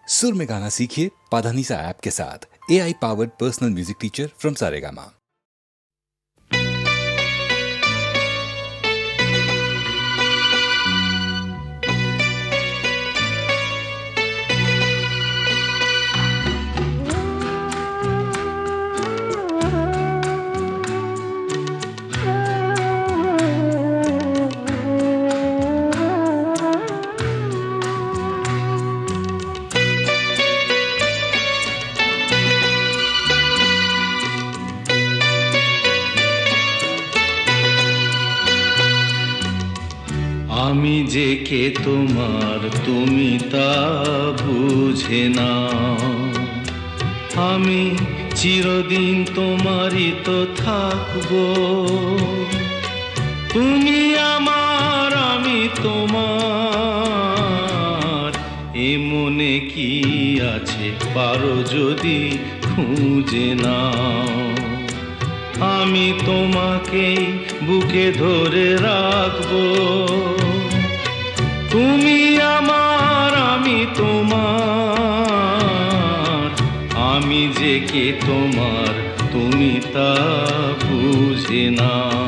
सुर में गाना सीखिए पाधानीसा ऐप के साथ। AI powered personal music teacher from Saregama. আমি যে কে তোমার তুমি তা বুঝে না, আমি চিরদিন তোমারই তো থাকবো। তুমি আমার আমি তোমার, এ মনে কি আছে পারো যদি খুঁজে নাও। আমি তোমাকেই বুকে ধরে রাখবো, তুমি আমার আমি তোমার, আমি যে কে তোমার তুমি তা বুঝে নাও।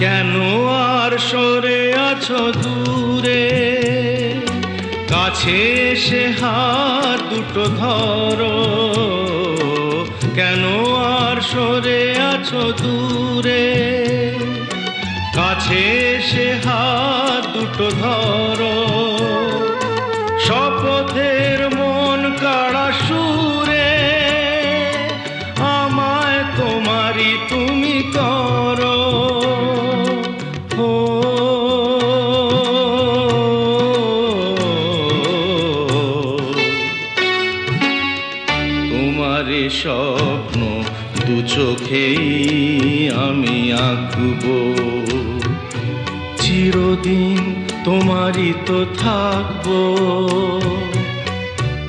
কেন আর সরে আছো দূরে, কাছে এসে হাত দুটো ধরো। কেন আর সরে আছো দূরে, কাছে এসে হাত দুটো ধরো। শপথের মন কাড়া সুরে আমায় তোমারই তুমি করো। তোমারে স্বপ্ন দু চোখেই আমি আঁকবো, চিরদিন তোমারই তো থাকবো।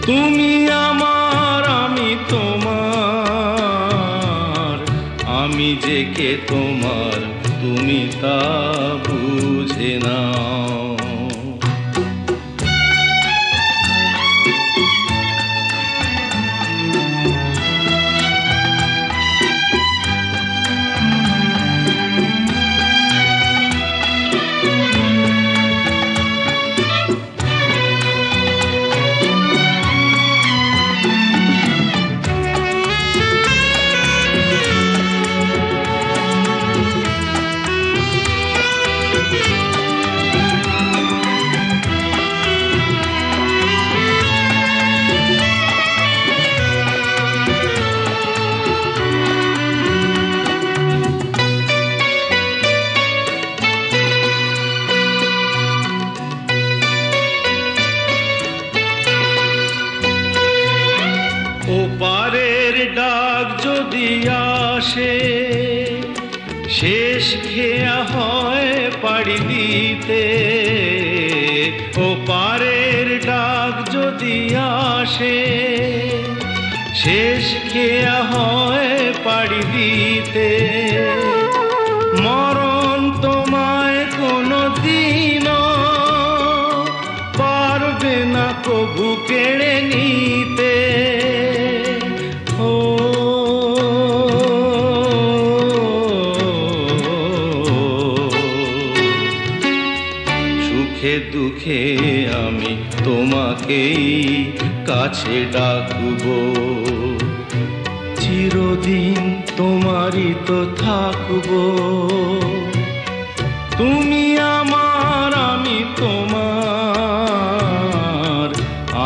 তুমি আমার আমি তোমার, আমি যে কে তোমার তুমি তা বুঝে নাও। ওপারের ডাক যদি আসে, শেষ খেয়া হয় পাড়ি দিতে। ওপারের ডাক যদি আসে, শেষ খেয়া হয় পাড়ি দিতে। মরণ তোমায় কোনো দিনও পারবে না কবু কেড়ে নিতে। সুখে দুঃখে আমি তোমাকেই কাছে ডাকবো, চিরদিন তোমারই তো থাকবো। তুমি আমার আমি তোমার,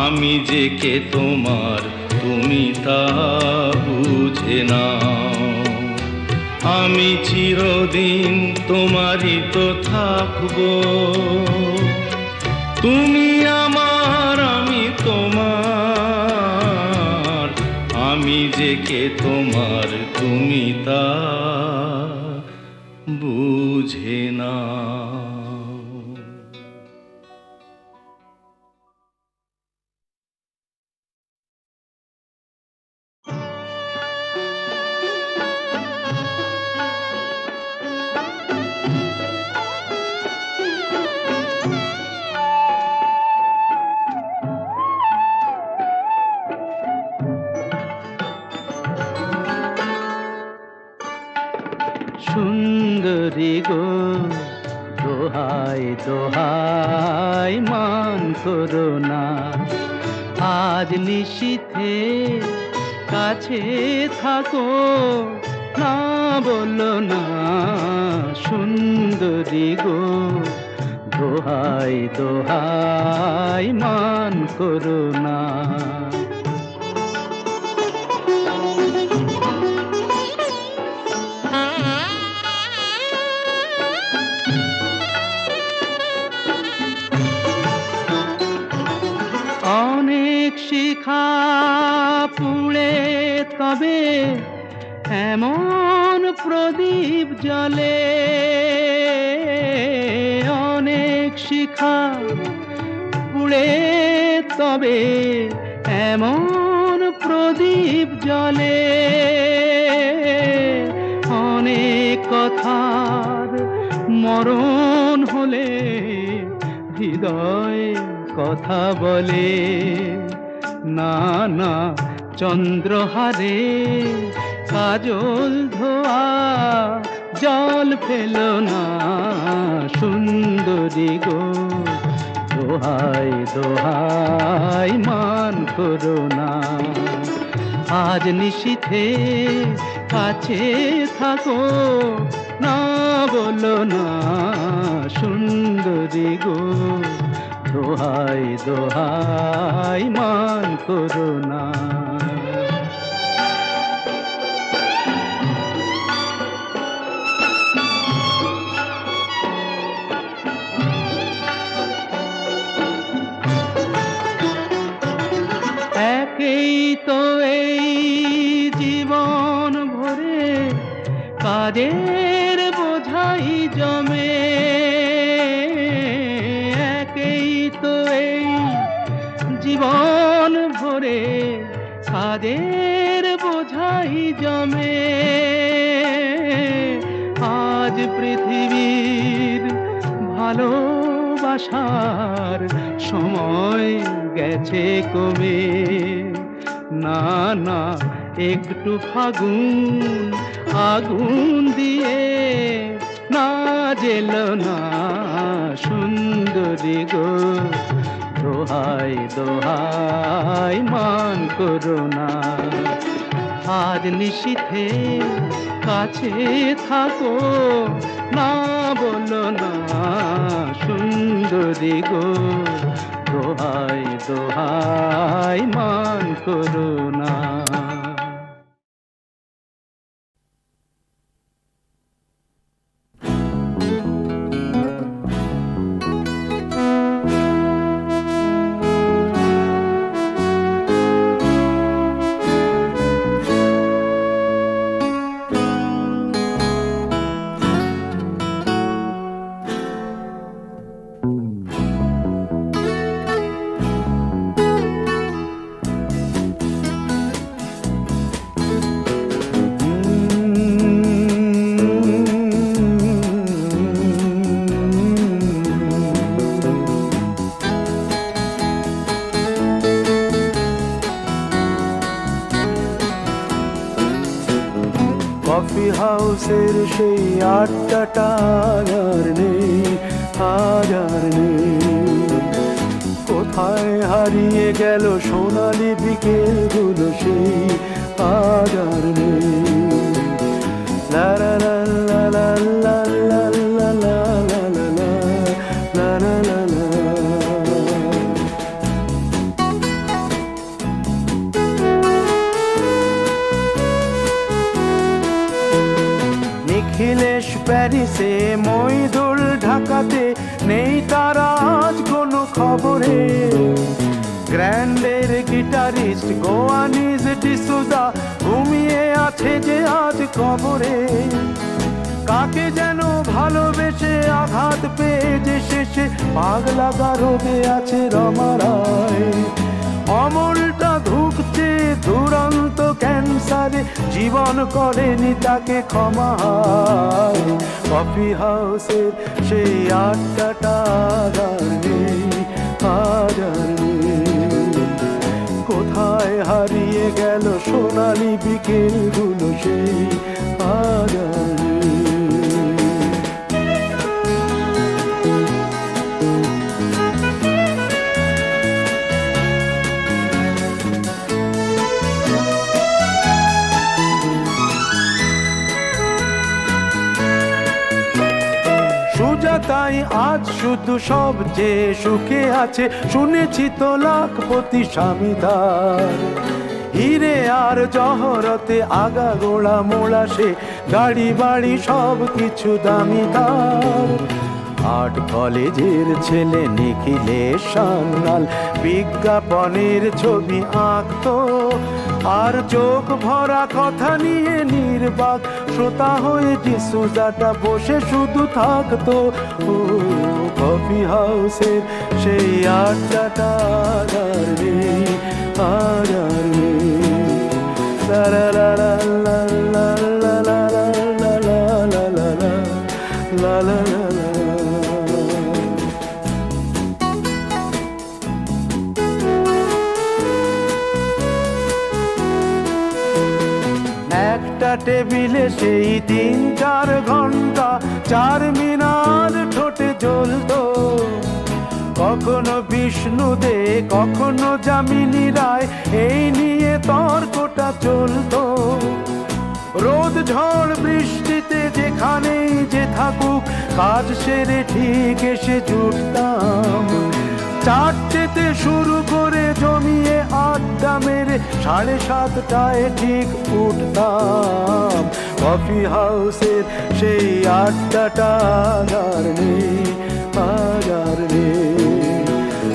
আমি যে কে তোমার তুমি তা বুঝে নাও। আমি চিরদিন তোমারই তো থাকবো, তুমি আমার কে তোমার তুমি তা বুঝে না। সুন্দরী গো দোহাই দোহাই মান করো না, আজ নিশীথে কাছে থাকো, না বলো না। সুন্দরী গো দোহাই দোহাই মান করো না। অনেক শিখা পুড়ে তবে এমন প্রদীপ জ্বলে, অনেক শিখা পুড়ে তবে এমন প্রদীপ জ্বলে, অনেক কথার মরণ হলে হৃদয় কথা বলে, না না চন্দ্রহারে কাজল ধোয়া জল ফেল না। সুন্দরী গো দোহাই দোহাই মান করো না, আজ নিশীথে কাছে থাকো, না বলো না। সুন্দরী গো দোহাই দোহাই মান করো না। একেই তো এই জীবন ভরে কাজের বোঝাই জমে, একেই তো এই জীবন ভরে কাজের বোঝাই জমে। আজ পৃথিবীর ভালোবাসার সময় গেছে কমে, না না একটু ফাগুন আগুন দিয়ে না জেল না। সুন্দরী গো দোহাই দোহাই মান করো না, আজ নিশীথে কাছে থাকো, না বলো না। সুন্দরী গো দোহাই দোহাই মান করো না। কফি হাউসের সেই আড্ডাটা আর নেই, আজ আর নেই। কোথায় হারিয়ে গেল সোনালি বিকেলগুলো সেই, আজ আর নেই। লা লা লা লা লা লা লা লা লা লা লা লা লা লা। নিখিলেশ প্যারিসে, মইদুল ঢাকাতে, নেই তারা আজ কোনো খবরে। গ্র্যান্ডের গিটারিস্ট গোয়ানিজ ডিসুজা ঘুমিয়ে ঘুমিয়ে আছে যে আজ কবরে, কাকে যেন ভালোবেসে আঘাত পেয়ে যে শেষে পাগলা গারদে আছে রমারায়। অমলটা ধুকছে দুরন্ত ক্যান্সারে, জীবন করেনি তাকে ক্ষমা। কফি হাউসের সেই আড্ডাটা আর নেই, আজ আর নেই। কোথায় হারিয়ে গেল সোনালি বিকেলগুলো সেই আজ আর নেই। তাই আজ শুধু সবচেয়ে সুখে আছে, শুনেছি তো লাখপতি স্বামীদার। হিরে আর জহরতে আগা গোড়া মোড়া সে, গাড়ি বাড়ি সব কিছু দামি তার। আর্ট কলেজের ছেলে নিখিলেশ সান্যাল বিজ্ঞাপনের ছবি আঁকতো, আর চোখ ভরা কথা নিয়ে নির্বাক শ্রোতা হয়ে ডিসুজাটা বসে শুধু থাকতো। ও কফি হাউসের সেই আড্ডাটা আর নেই, আর নেই। লা লা লা লা লা লা লা লা লা লা লা লা লা লা লা। একটা টেবিলে সেই 3-4 ঘন্টা চারমিনার ঠোঁটে জ্বলতো, কখনো বিষ্ণু দে কখনো যামিনী রায়, এই নিয়ে তর্কটা চলতো। রোদ ঝড় বৃষ্টিতে যেখানেই যে থাকুক, কাজ সেরে ঠিক এসে জুটতাম। 4টেতে শুরু করে জমিয়ে আড্ডা মেরে 7:30টায় ঠিক উঠতাম। কফি হাউসের সেই আড্ডাটা আর নেই, আর নেই।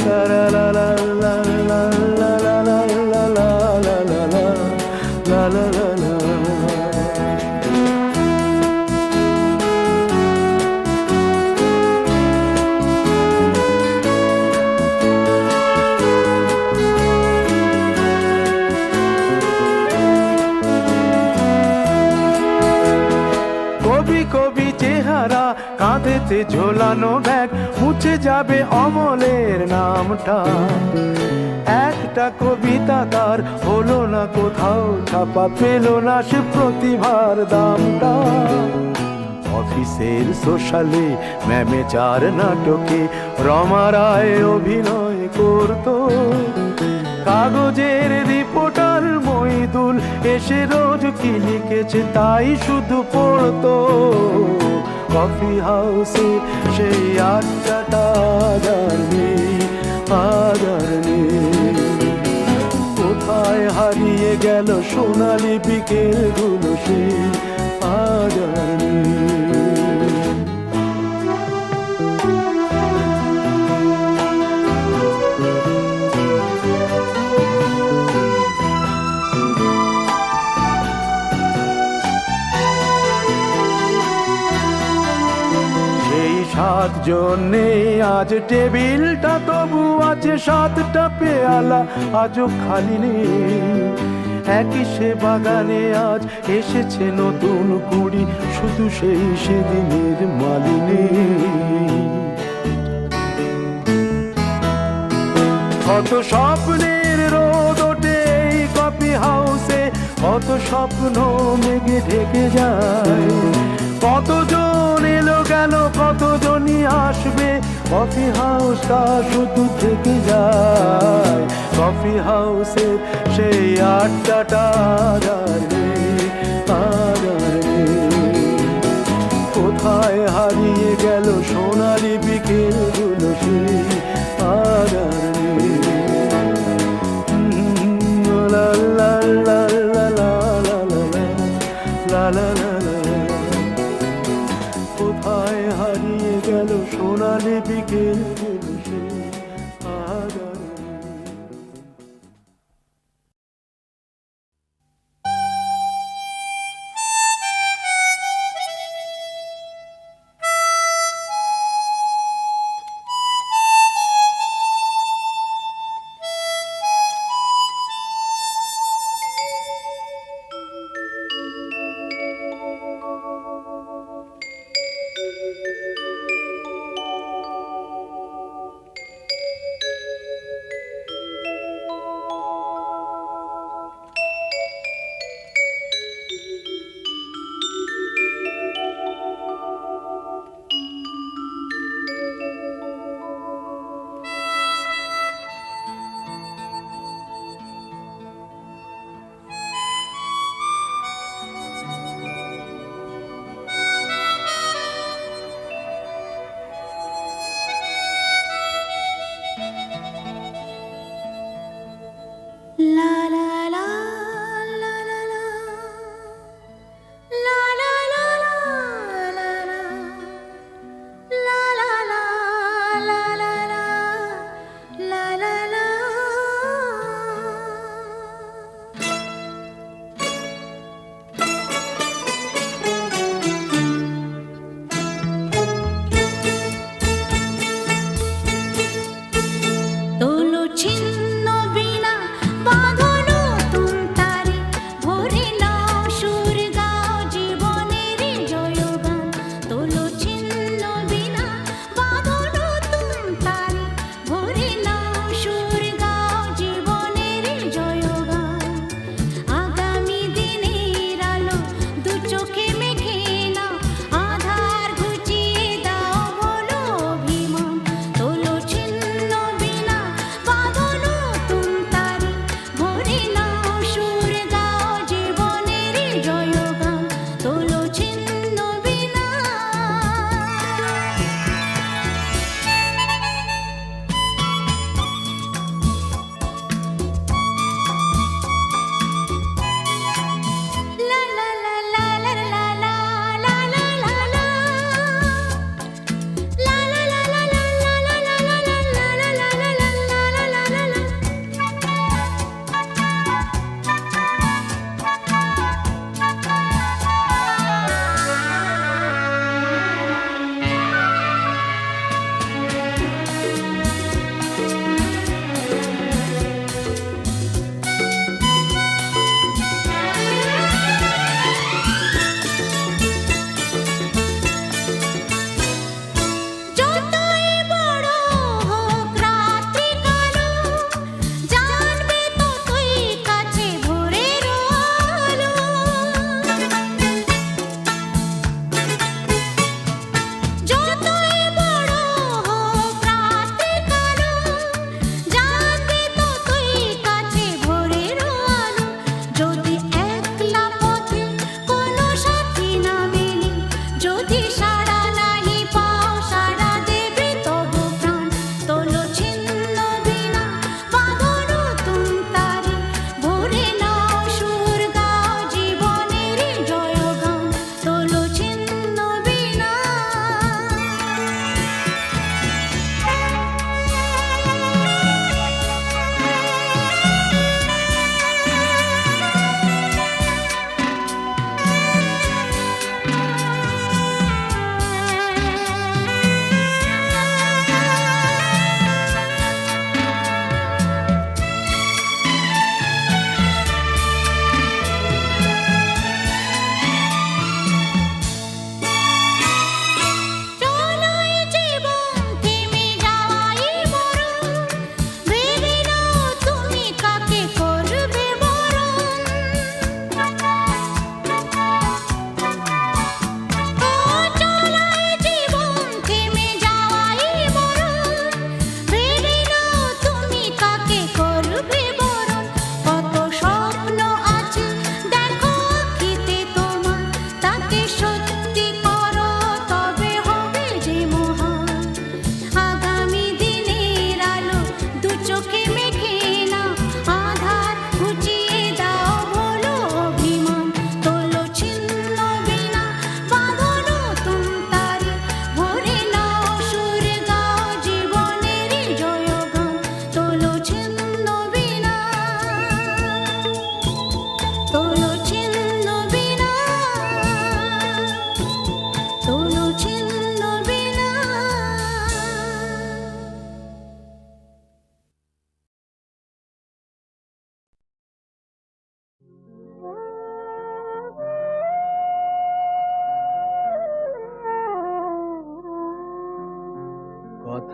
লা লা লা লা লা লা লা লা লা লা লা লা লা লা। কবি চেহারা, কাঁধেতে ঝোলানো ব্যাগ, মুছে যাবে অমলের নামটা। একটা কবিতা তার হলো না কোথাও ছাপা, পেল না সে প্রতিভার দামটা। অফিসের সোশ্যালে ম্যামেচার নাটকে রমা রায় অভিনয় করতো, কাগজের রিপোর্টার মইদুল এসে রোজ কি লিখেছে তাই শুধু পড়তো। কফি হাউসে সেই আড্ডাটা আর নেই, আর নেই। কোথায় হারিয়ে গেল সোনালি বিকেলগুলো সেই আজ আর নেই। জন্যে আজ টেবিলটা তবু আছে 7টা পেয়ালা আজও খালি নেই। একই সে বাগানে আজ এসেছে নতুন কুড়ি, শুধু সেই সেদিনের মালিনী। কত স্বপ্নের রোদ ওঠে এই কফি হাউসে, কত স্বপ্ন মেঘে ঢেকে যায়। কতজন এলো গেল, কতজনই আসবে, কফি হাউসটা শুধু থেকে যায়। কফি হাউসে সেই আড্ডাটা আর নেই, আর নেই। কোথায় হারিয়ে গেল সোনালি বিকেলগুলো সেই আর নেই। লা লা লা লা লা লা লা লা লা। কোথায় হারিয়ে গেল সোনালি বিকেলগুলো সেই আজ আর নেই।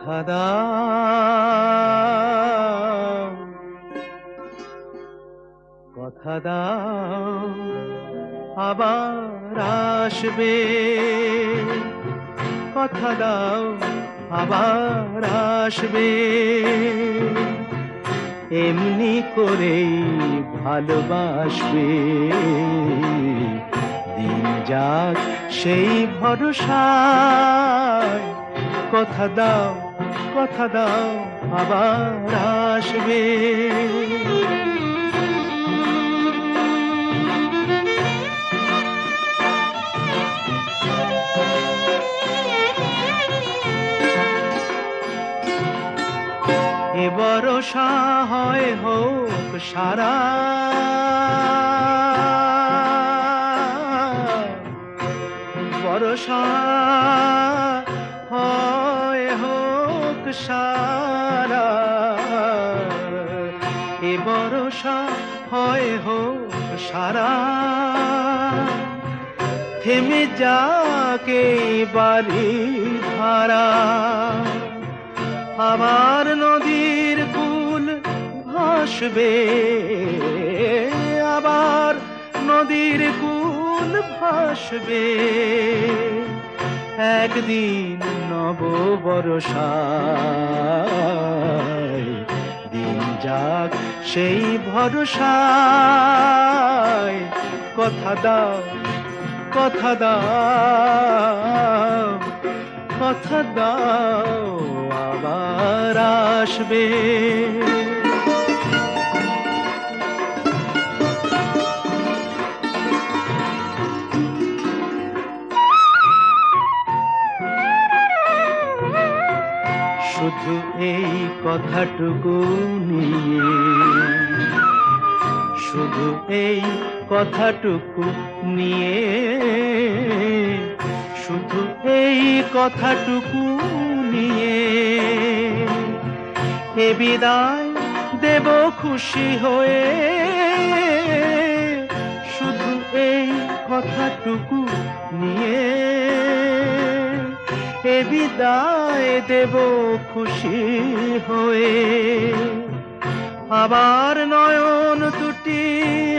কথা দাও, কথা দাও, আবার আসবে, কথা দাও আবার আসবে, এমনি করেই ভালোবাসবে, দিন যাক সেই ভরসায়, কথা দাও, কথা দাও আবার আসবে। এ ভরসা হয় হোক সারা, ভরসা হয় হোক সারা, এ ভরসা হয় হোক সারা, থেমে যাকে বাড়ি ধারা, আবার নদীর কূল ভাসবে, আবার নদীর কূল ভাসবে, একদিন নব বরষায়, দিন যাক সেই ভরসায়, কথা দাও, কথা দাও, কথা দাও আবার আসবে। শুধু এই কথাটুকু নিয়ে, শুধু এই কথাটুকু নিয়ে, শুধু এই কথাটুকু নিয়ে, এ বিদায় দেব খুশি হয়ে, শুধু এই কথাটুকু নিয়ে, এ বিদায় দেব খুশি হয়ে, আবার নয়ন দুটি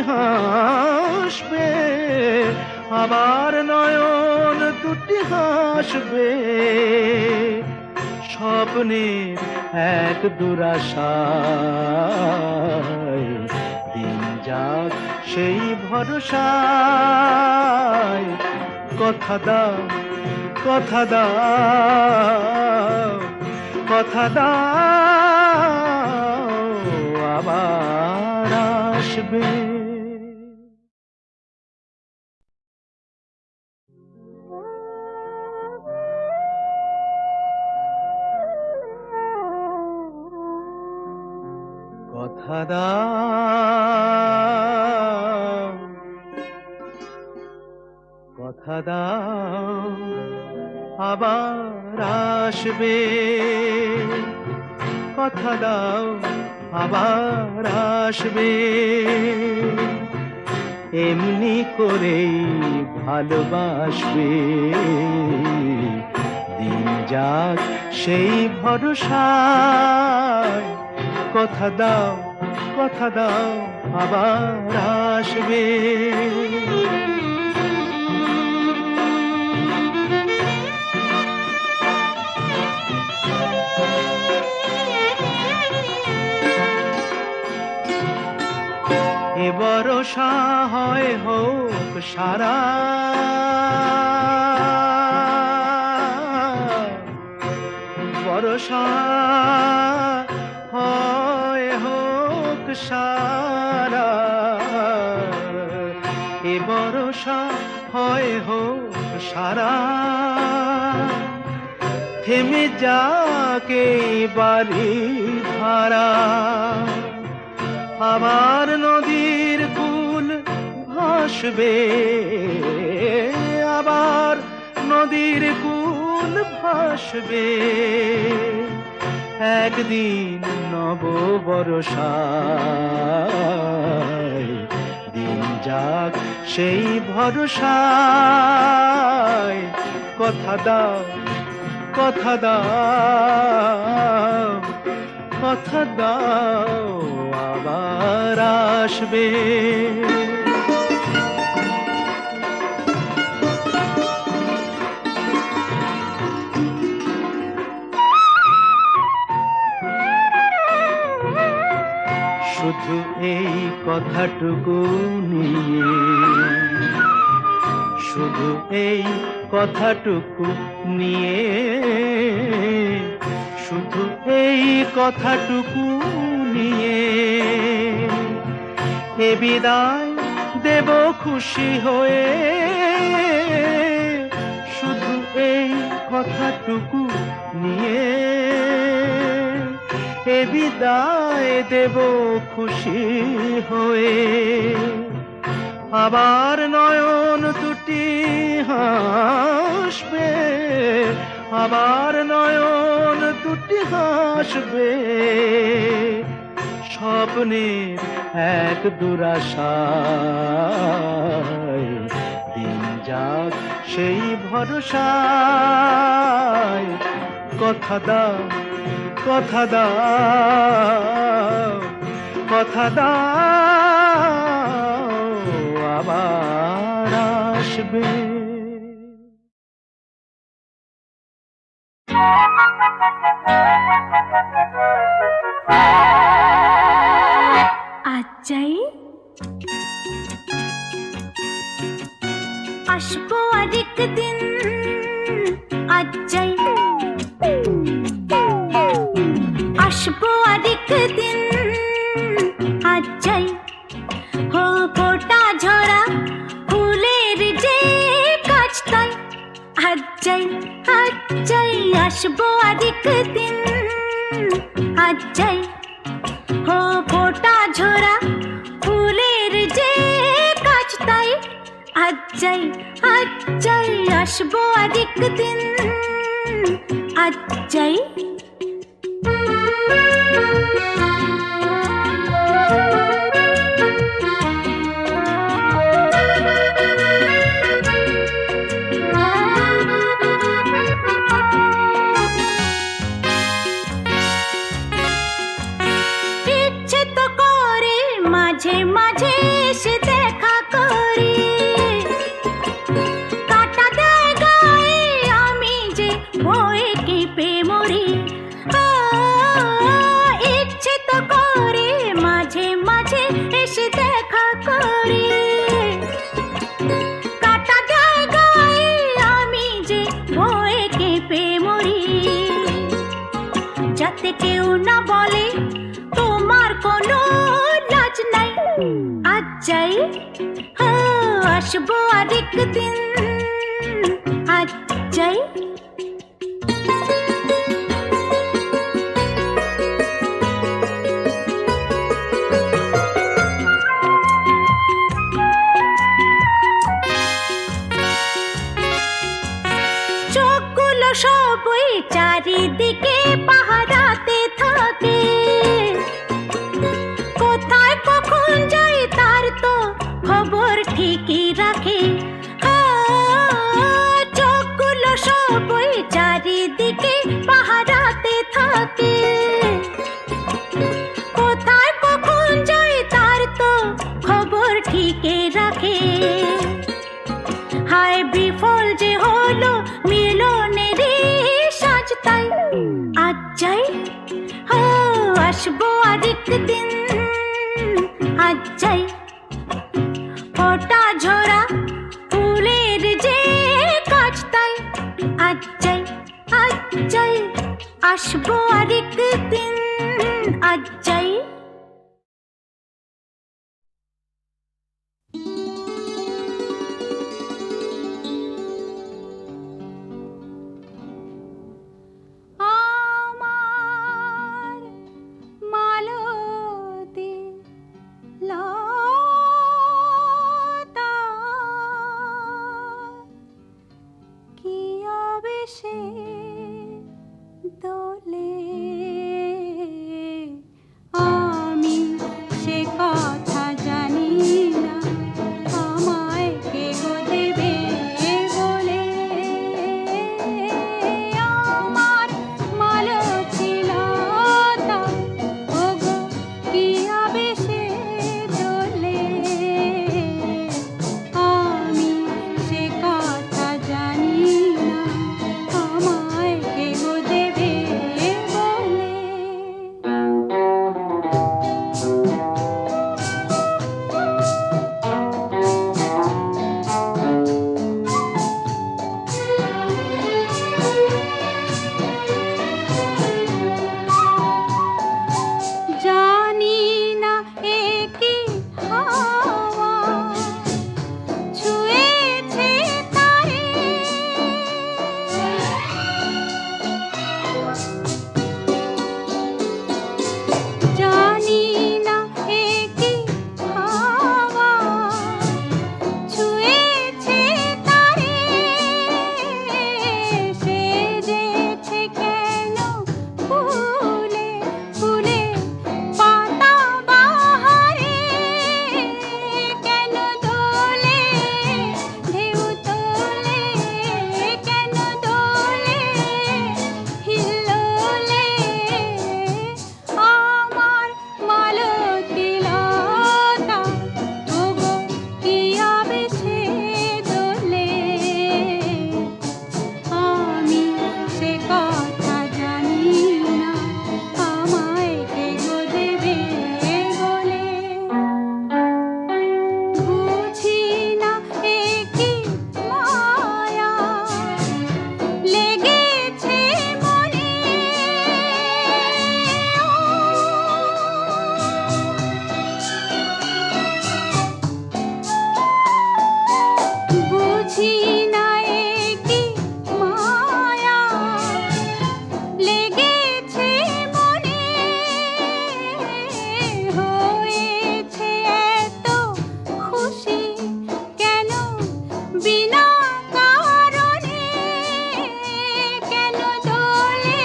হাসবে, আবার নয়ন দুটি হাসবে, স্বপ্নের এক দুরাশায়, দিন যাক সেই ভরসায়, কথা দাও, কথা দাও, কথা দাও আবার আসবে। কথা দাও, কথা দাও আবার আসবে, কথা দাও আবার আসবে, এমনি করেই ভালোবাসবে, দিন যাক সেই ভরসায়, কথা দাও, কথা দাও আবার আসবে। এ ভরসা হয় হোক সারা, ভরসা হয় হোক সারা, এ ভরসা হয় হোক সারা, থেমে যাকে বাড়ি ধারা, আবার নদীর কূল ভাসবে, আবার নদীর কূল ভাসবে, একদিন নব বরষায়, দিন যাক সেই ভরসায়, কথা দাও, কথা দাও, কথা দাও আবার আসবে। শুধু এই কথাটুকু নিয়ে, শুধু এই কথাটুকু নিয়ে, শুধু এই কথাটুকু নিয়ে এ বিদায় দেব খুশি হয়ে। শুধু এই কথাটুকু নিয়ে এ বিদায় দেব খুশি হয়ে। আবার নয়ন দুটি হাসবে, আবার নয়ন দুটি হাসবে, স্বপ্নের এক দুরাশায় দিন যাক সেই ভরসায়। কথা দাও, কথা দাও, কথা দাও আবার আসবে। আজ যাই, আসবো আরেক দিন, আজ যাই, আসবো আরেক দিন, আজ যাই। হো ফোটা ঝরা ফুলের যে কাজ তাই, আজ যাই, আজ যাই, আসবো আরেক দিন, আজ যাই। হো ফোটা ঝরা ফুলের যে কাজ তাই, আজ যাই, আজ যাই, আসবো আরেক দিন, আজ যাই। ইচ্ছে তো করে মাঝে মাঝে এসে দেখা করি, কাটা দেয় গায়ে আমি যে ভয়ে কেঁপে মরি। ইচ্ছে তো করে মাঝে মাঝে এসে দেখা করি, কাটা দেয় গায়ে আমি যে ভয়ে কেঁপে মরি। যাতে কেউ না বলে তোমার কোনো লাজ নাই, আজ যাই, আসবো আরেক দিন, আজ যাই। চোখগুলো সবই চারিদিকে পাহারাতে থাকে, কোথায় কখন যাই তার তো খবর ঠিকই রাখে। চোখগুলো সবই চারিদিকে পাহারাতে থাকে, কোথায় কখন যাই তার তো খবর ঠিকই রাখে। হায় বিফল যে হলো মিলনের সাজ তাই, আজ যাই, আসবো আরেক দিন, আজ যাই। ফোটা ঝরা ফুলের যে কাজ তাই, আজ যাই, আজ যাই, আসবো আরেক দিন, আজ যাই। আমার মালতী লতা কি আবেশে দোলে বুঝি না কি মায়া লেগেছে মনে হয়েছে এত খুশি কেন বিনা কারণে কেন দোলে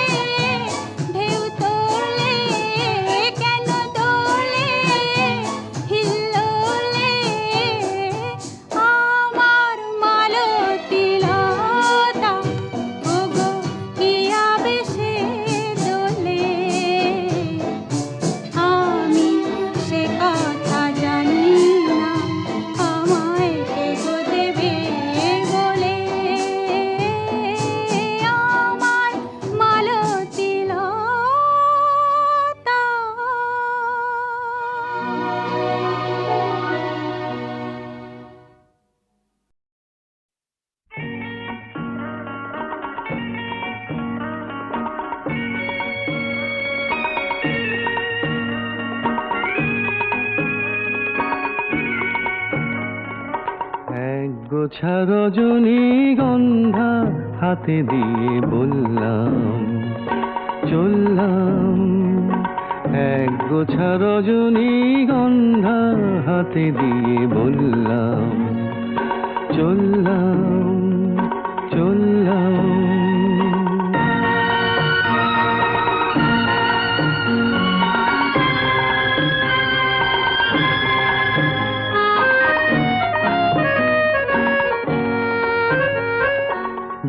ঢেউ তোলে কেন দোলে হিল্লোলে আমার মালতী লতা ওগো কি আবেশে দোলে আমি সে কথা জানি না আমায় কে গো দেবে বলে আমার মালতী লতা এক গোছা রজনীগন্ধা হাতে দিয়ে বললাম চললাম। এক গোছা রজনীগন্ধা হাতে দিয়ে বললাম চললাম চললাম।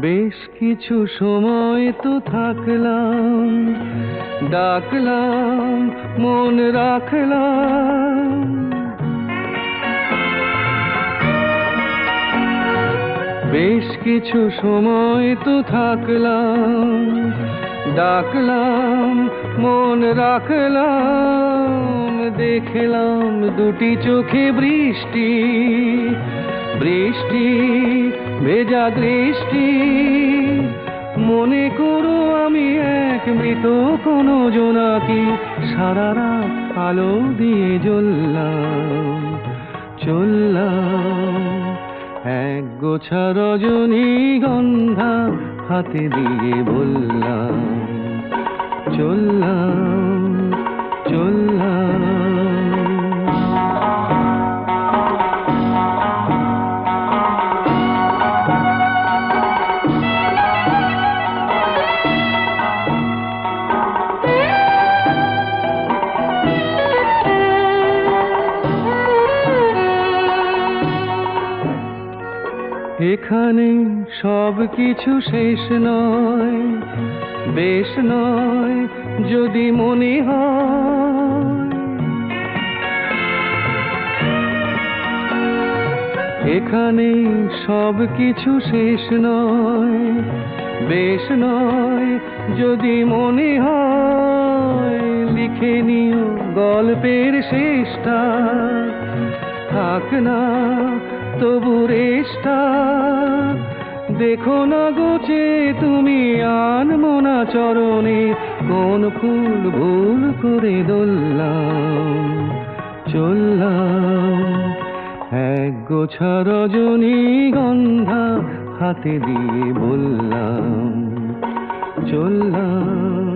বেশ কিছু সময় তো থাকলাম, ডাকলাম মন রাখলাম। বেশ কিছু সময় তো থাকলাম, ডাকলাম মন রাখলাম। দেখলাম দুটি চোখে বৃষ্টি, বৃষ্টি ভেজা দৃষ্টি। মনে করো আমি এক মৃত কোনো জোনাকি, সারা রাত আলো দিয়ে জ্বললাম চললাম। এক গোছা রজনীগন্ধা হাতে দিয়ে বললাম চললাম চললাম। এখানে সব কিছু শেষ নয়, বেশ নয় যদি মনে হয়। এখানে সব কিছু শেষ নয়, বেশ নয় যদি মনে হয়। লিখে নিও গল্পের শেষটা, থাক না তবু রেশটা। দেখো না গোছে তুমি আনমনা চরণে, কোন ফুল ভুল করে দোললাম চললাম। এক গোছা রজনীগন্ধা হাতে দিয়ে বললাম চললাম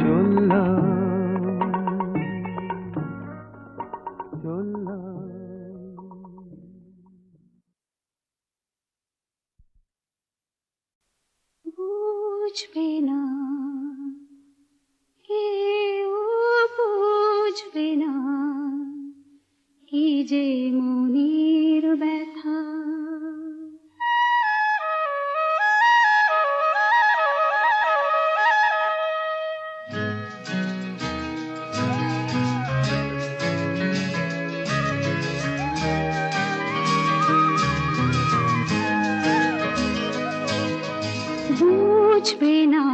চললাম চললাম। বুঝবে না কেউ, বুঝবে না কি যে মনের ব্যথা। বুঝবে না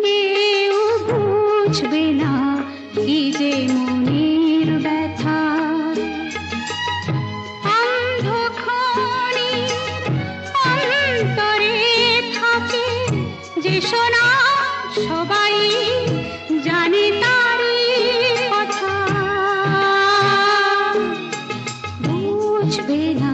কেউ, বুঝবে না কি যে মনের ব্যথা। অন্ধক্ষণে অন্তরে থাকে যে শোনা, সবাই জানে তারই কথা। বুঝবে না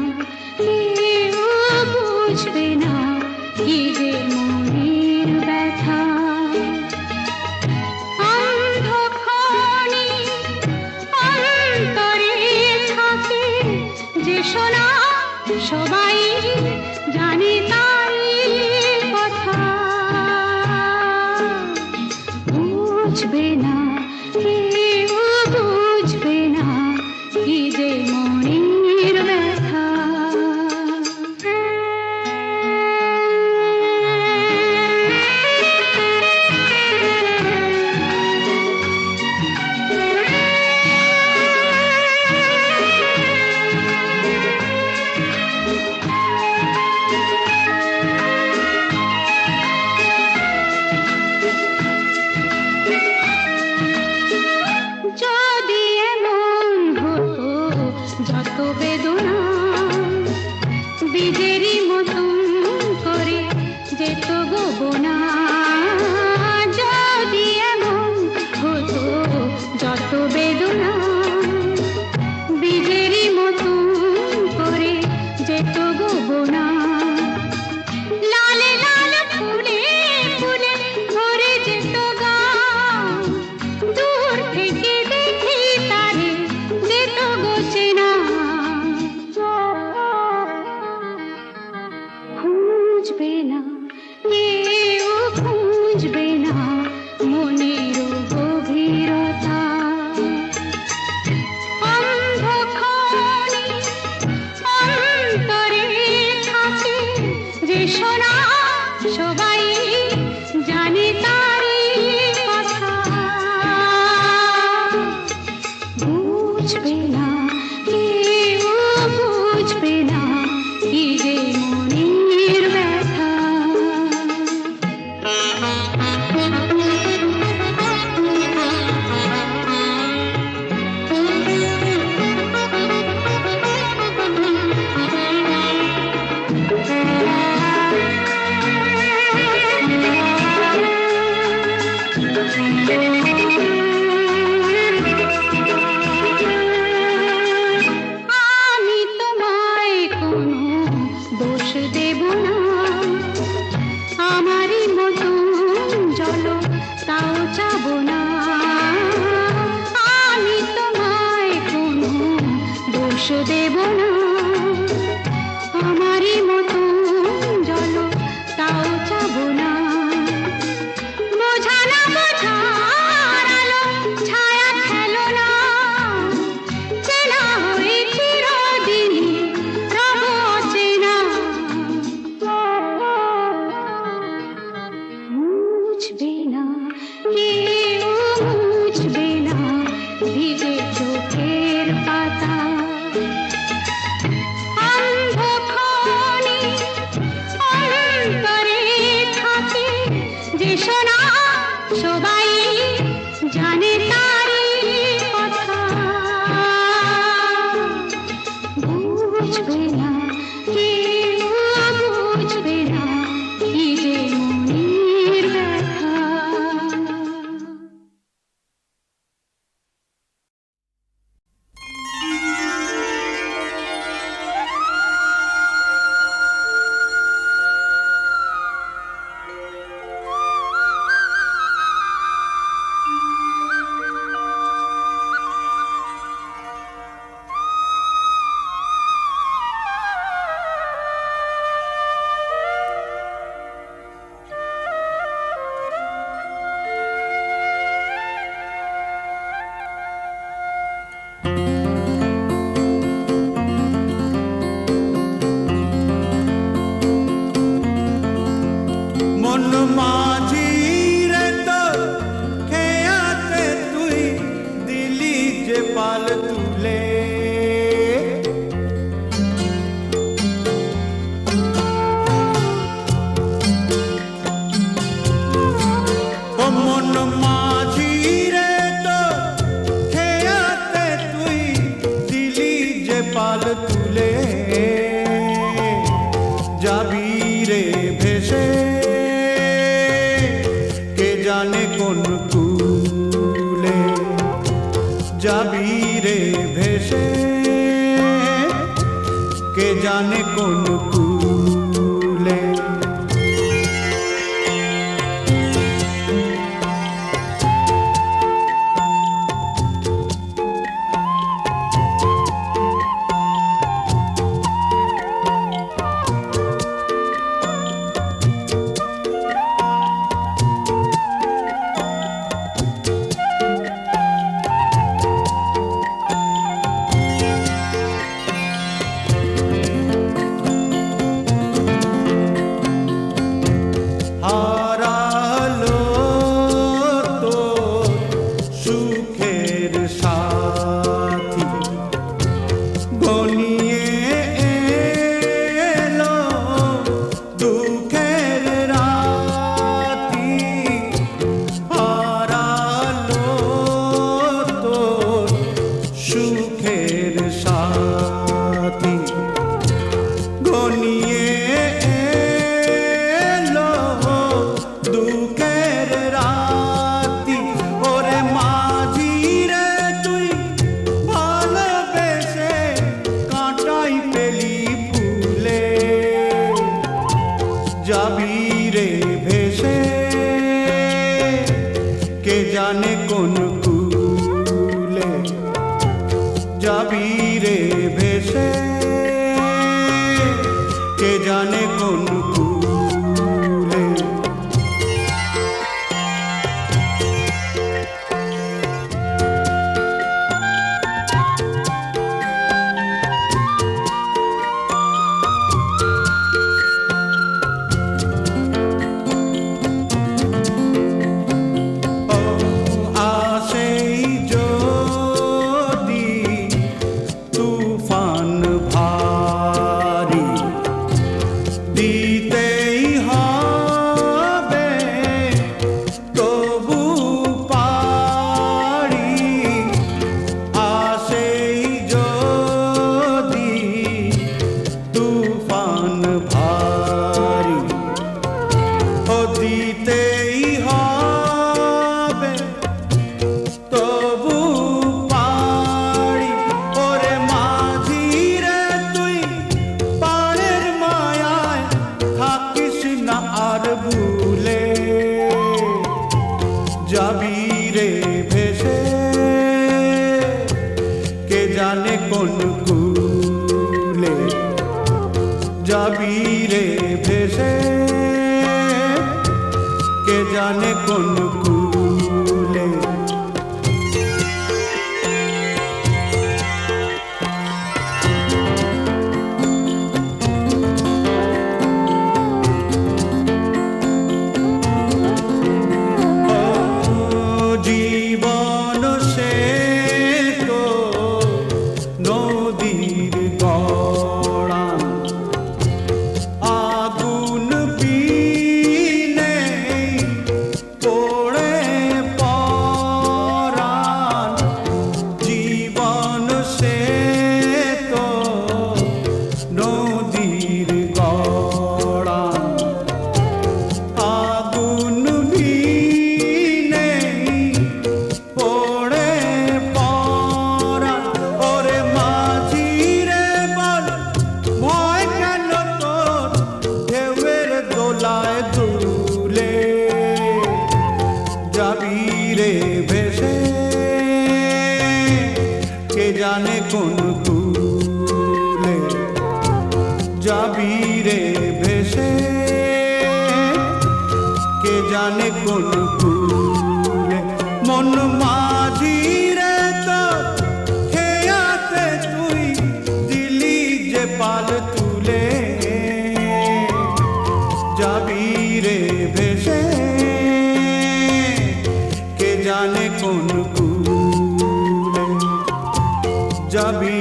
কত বেদনা বীজেরই মতন করে যেত গোবনা লালে লাল ফুলে ফুলে ভরে যেত গান দূর থেকে দেখি তারে যেত গোচেনা খুঁজবে না কেউ খুঁজবে না মনের গভীরতা অন্ধকারে অন্তরে থাকে যে সোনা সবাই জানে তারি কথা বুঝবে না কেউ বুঝবে না কি যে মনের ব্যথা আমি তোমায় কোনো দোষ দেব না আমারই মতন জল তাও চাব না আমি তোমায় কোনো দোষ দেব না আমারই মতন জল তাও চাব না বোঝা না বোঝার আলো ছায়া খেলো না চেনা হয়ে চিরদিনই রব অচেনা বুঝবে না কেউ বুঝবে না ভিজে চোখের পাতা অন্ধকারে অন্তরে থাকে যে সোনা সবাই জানে তারি কথা বুঝবে না কেউ বুঝবে না কি যে মনের ব্যথা মন মাঝি রে তো খেয়াতে তুই দিলি যে পাল তুলে ও মন মাঝি রে তো খেয়াতে তুই দিলি যে পাল তুলে যাবি রে ভেসে কে জানে কোন কুলে যাবি রে ভেসে কে জানে কোন কুলে যাবি রে ভেসে কে জানে কোন কূলে। আসেই যদি তুফান ভারী দিতেই হবে তবু পারি। আসেই যদি তুফান ভারী ও দিতেই হবে তবু পারি। ওরে মাঝি রে তুই পাড়ের মায়ায় থাকিস না আর ভুলে। যাবি রে ভেসে কে জানে কোন কূলে। যাবি রে ভেসে কে জানে কোন কূলে। জীবন সে তো নদীর গড়ান, আগুন বিনে পড়ে পরাণ। জীবন সে তো নদীর গড়ান, আগুন বিনে পড়ে পরাণ। ওরে মাঝি রে বল ভয় কেন তোর ঢেউয়ের দোলায় দুলে। যাবি রে ভেসে কে জানে কোন কূলে। যাবি রে ভেসে কে জানে কোন কূলে। মন মাঝি রে তো খেয়াতে তুই দিলি যে পাল তুলে। যাবি রে ভেসে কে জানে কোন কূলে। যাবি